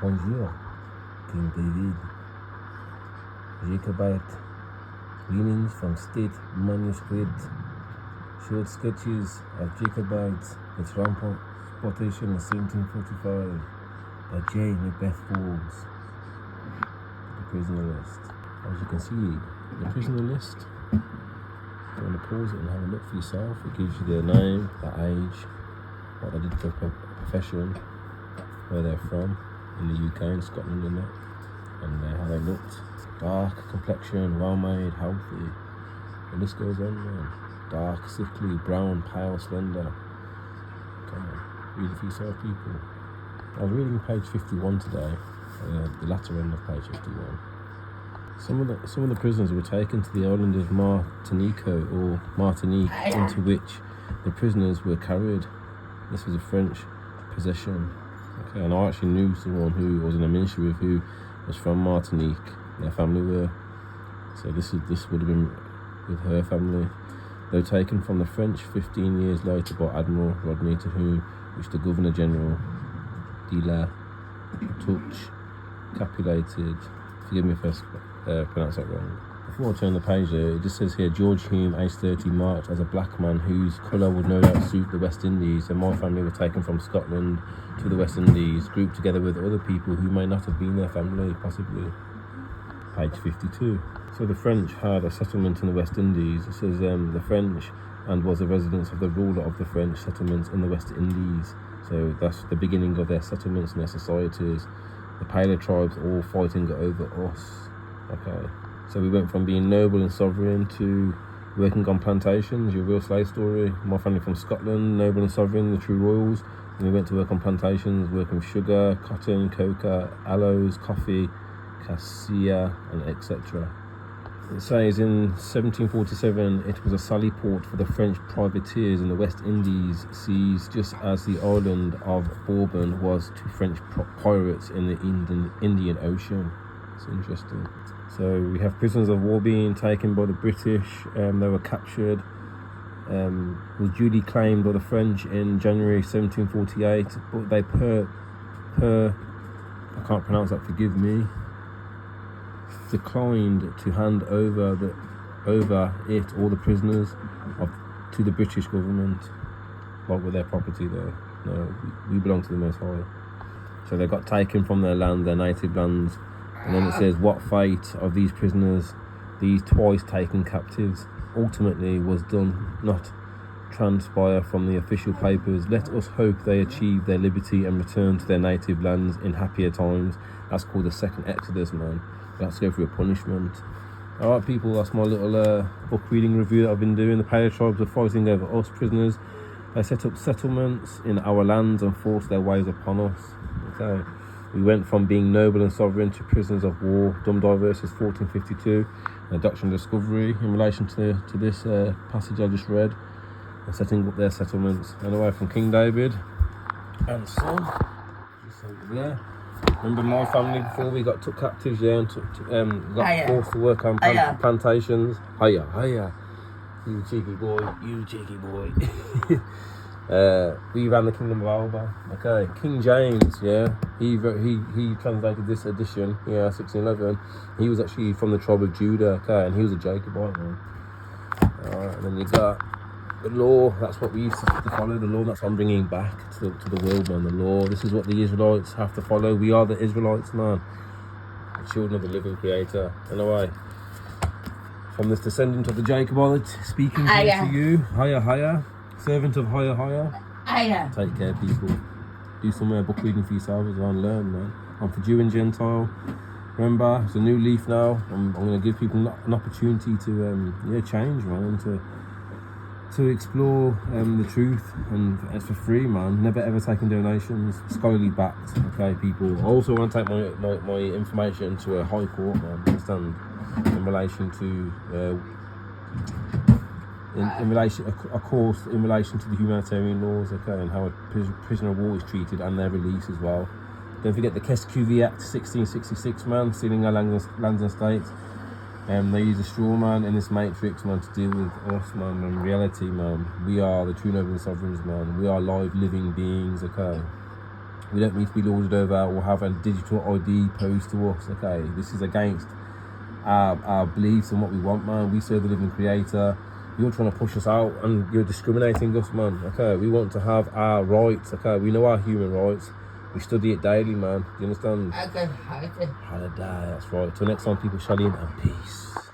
Bonjour, King David. Jacobite leanings from state manuscript. Short sketches of Jacobites. The transportation in 1745 by J. Macbeth Forbes. The prisoner list. As you can see, the prisoner list. You want to pause it and have a look for yourself. It gives you their name, their age, what they did for profession, where they're from, in the UK and Scotland and that, and how they looked. Dark complexion, well made, healthy. The list goes on, man. Dark, sickly, brown, pale, slender. Come on, read it for yourself, people. I was reading page 51 today, the latter end of page 51. Some of the prisoners were taken to the island of Martinico, or Martinique, into which the prisoners were carried. This was a French possession. Okay, and I actually knew someone who was in a ministry with who was from Martinique. Their family were. So this would have been with her family. They were taken from the French 15 years later by Admiral Rodney, to whom which the Governor General de la Touche capitulated. Forgive me if I pronounce that wrong. Before I turn the page there, it just says here, George Hume, age 30, marched as a black man whose colour would no doubt suit the West Indies, and my family were taken from Scotland to the West Indies, grouped together with other people who may not have been their family, possibly. Page 52. So the French had a settlement in the West Indies. It says the French, and was a residence of the ruler of the French settlements in the West Indies. So that's the beginning of their settlements and their societies. The paler tribes all fighting over us. Okay. So we went from being noble and sovereign to working on plantations, your real slave story. My family from Scotland, noble and sovereign, the true royals. And we went to work on plantations, working with sugar, cotton, coca, aloes, coffee, cassia, and etc. It says in 1747 it was a sally port for the French privateers in the West Indies seas, just as the island of Bourbon was to French pirates in the Indian Ocean. It's interesting. So we have prisoners of war being taken by the British. They were captured. Was duly claimed by the French in January 1748, but they I can't pronounce that, forgive me, declined to hand over all the prisoners to the British government, like with their property though. No, we belong to the Most High. So they got taken from their land, their native lands. And then it says, what fate of these prisoners, these twice taken captives, ultimately was done not transpire from the official papers. Let us hope they achieve their liberty and return to their native lands in happier times. That's called the second Exodus, man. They have to go through a punishment. Alright people, that's my little book reading review that I've been doing. The Paler tribes are fighting over us prisoners. They set up settlements in our lands and forced their ways upon us. Okay. We went from being noble and sovereign to prisoners of war. Dumdai verses 1452, and Doctrine and Discovery in relation to this passage I just read, and setting up their settlements. Anyway, from King David and son. Yeah. Remember my family before we got took captives, yeah, and got forced to work on plantations. Hiya. You cheeky boy. We ran the Kingdom of Alba. Okay, King James, yeah, he translated this edition, 1611. He was actually from the tribe of Judah, okay, and he was a Jacobite, man. Alright, and then you got the law. That's what we used to follow. The law. That's what I'm bringing back to the world, man. The law. This is what the Israelites have to follow. We are the Israelites, man. The children of the living Creator. Anyway, from this descendant of the Jacobite, speaking to you, hiya. Servant of higher. Take care, people. Do some book reading for yourself as well and learn, man. I'm for Jew and Gentile. Remember, it's a new leaf now. I'm going to give people an opportunity to change, man, and to explore the truth, and it's for free, man. Never ever taking donations, scholarly backed. Okay, people. I also want to take my information to a high court, man. Understand, in relation to. In relation to the humanitarian laws, okay, and how a prisoner of war is treated and their release as well. Don't forget the Kescuvi Act 1666, man, sealing our lands and estates. They use a straw man in this matrix, man, to deal with us, man. In reality, man, we are the true noble and sovereigns, man. We are live, living beings, okay. We don't need to be lorded over or have a digital ID posed to us, okay? This is against our beliefs and what we want, man. We serve the living creator. You're trying to push us out and you're discriminating us, man, okay? We want to have our rights, okay? We know our human rights. We study it daily, man. Do you understand? Okay. Holiday, that's right. Till next time, people, shalom and peace.